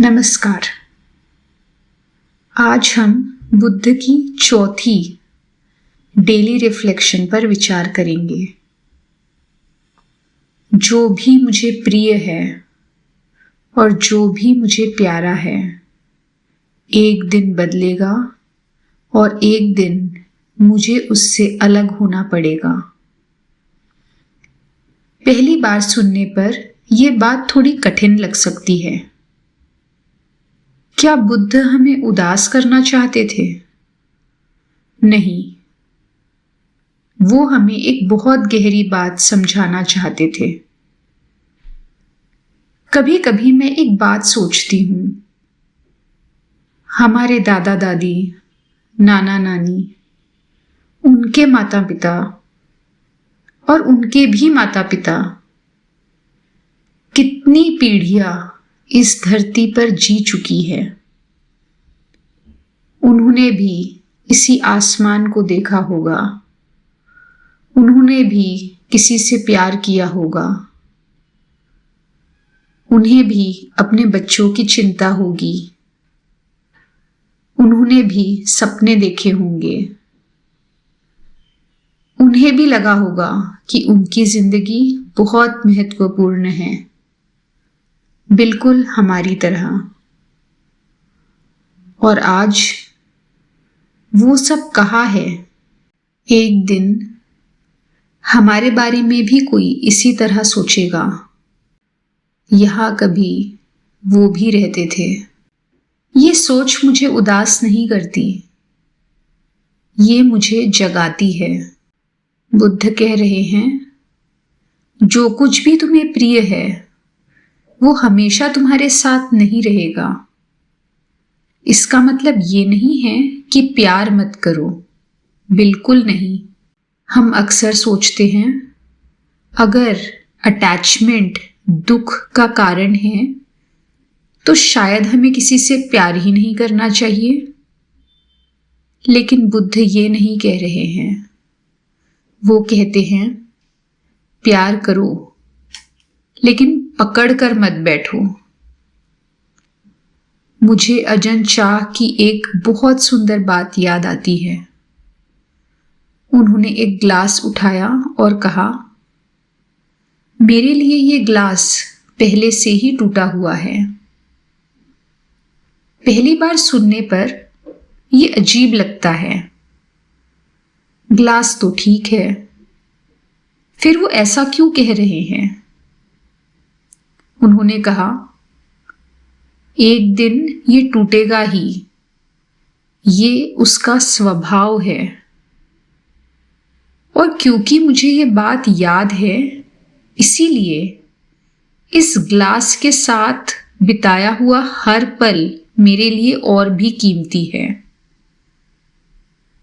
नमस्कार। आज हम बुद्ध की चौथी डेली रिफ्लेक्शन पर विचार करेंगे। जो भी मुझे प्रिय है और जो भी मुझे प्यारा है, एक दिन बदलेगा और एक दिन मुझे उससे अलग होना पड़ेगा। पहली बार सुनने पर यह बात थोड़ी कठिन लग सकती है। क्या बुद्ध हमें उदास करना चाहते थे? नहीं, वो हमें एक बहुत गहरी बात समझाना चाहते थे। कभी कभी मैं एक बात सोचती हूँ। हमारे दादा दादी, नाना नानी, उनके माता पिता और उनके भी माता पिता कितनी पीढ़ियां इस धरती पर जी चुकी है। उन्होंने भी इसी आसमान को देखा होगा। उन्होंने भी किसी से प्यार किया होगा। उन्हें भी अपने बच्चों की चिंता होगी। उन्होंने भी सपने देखे होंगे। उन्हें भी लगा होगा कि उनकी जिंदगी बहुत महत्वपूर्ण है, बिल्कुल हमारी तरह। और आज वो सब कहाँ है? एक दिन हमारे बारे में भी कोई इसी तरह सोचेगा। यहाँ कभी वो भी रहते थे। ये सोच मुझे उदास नहीं करती, ये मुझे जगाती है। बुद्ध कह रहे हैं, जो कुछ भी तुम्हें प्रिय है वो हमेशा तुम्हारे साथ नहीं रहेगा। इसका मतलब ये नहीं है कि प्यार मत करो, बिल्कुल नहीं। हम अक्सर सोचते हैं, अगर अटैचमेंट दुख का कारण है तो शायद हमें किसी से प्यार ही नहीं करना चाहिए। लेकिन बुद्ध ये नहीं कह रहे हैं। वो कहते हैं, प्यार करो लेकिन पकड़ कर मत बैठो। मुझे अजन चाह की एक बहुत सुंदर बात याद आती है। उन्होंने एक ग्लास उठाया और कहा, मेरे लिए ये ग्लास पहले से ही टूटा हुआ है। पहली बार सुनने पर ये अजीब लगता है। ग्लास तो ठीक है, फिर वो ऐसा क्यों कह रहे हैं? उन्होंने कहा, एक दिन ये टूटेगा ही, ये उसका स्वभाव है। और क्योंकि मुझे ये बात याद है, इसीलिए इस ग्लास के साथ बिताया हुआ हर पल मेरे लिए और भी कीमती है।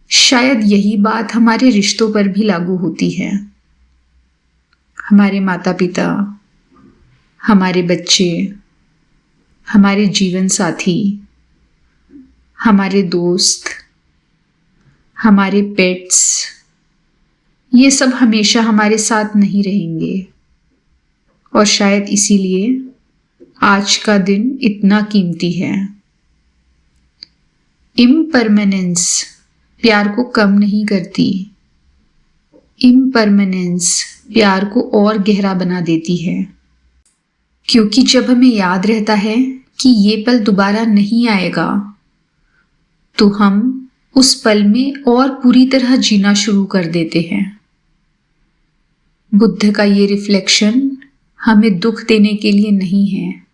शायद यही बात हमारे रिश्तों पर भी लागू होती है। हमारे माता पिता, हमारे बच्चे, हमारे जीवन साथी, हमारे दोस्त, हमारे पेट्स, ये सब हमेशा हमारे साथ नहीं रहेंगे। और शायद इसीलिए आज का दिन इतना कीमती है। इम्परमानेंस प्यार को कम नहीं करती। इम्परमानेंस प्यार को और गहरा बना देती है। क्योंकि जब हमें याद रहता है कि ये पल दोबारा नहीं आएगा, तो हम उस पल में और पूरी तरह जीना शुरू कर देते हैं। बुद्ध का ये रिफ्लेक्शन हमें दुख देने के लिए नहीं है,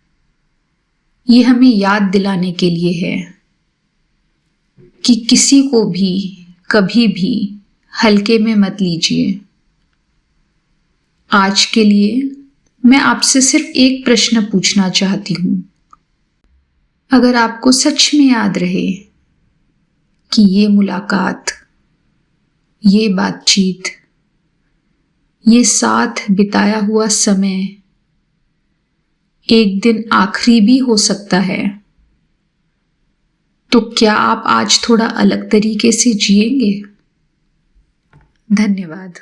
ये हमें याद दिलाने के लिए है कि किसी को भी कभी भी हल्के में मत लीजिए। आज के लिए मैं आपसे सिर्फ एक प्रश्न पूछना चाहती हूँ। अगर आपको सच में याद रहे कि ये मुलाकात, ये बातचीत, ये साथ बिताया हुआ समय एक दिन आखिरी भी हो सकता है, तो क्या आप आज थोड़ा अलग तरीके से जिएंगे? धन्यवाद।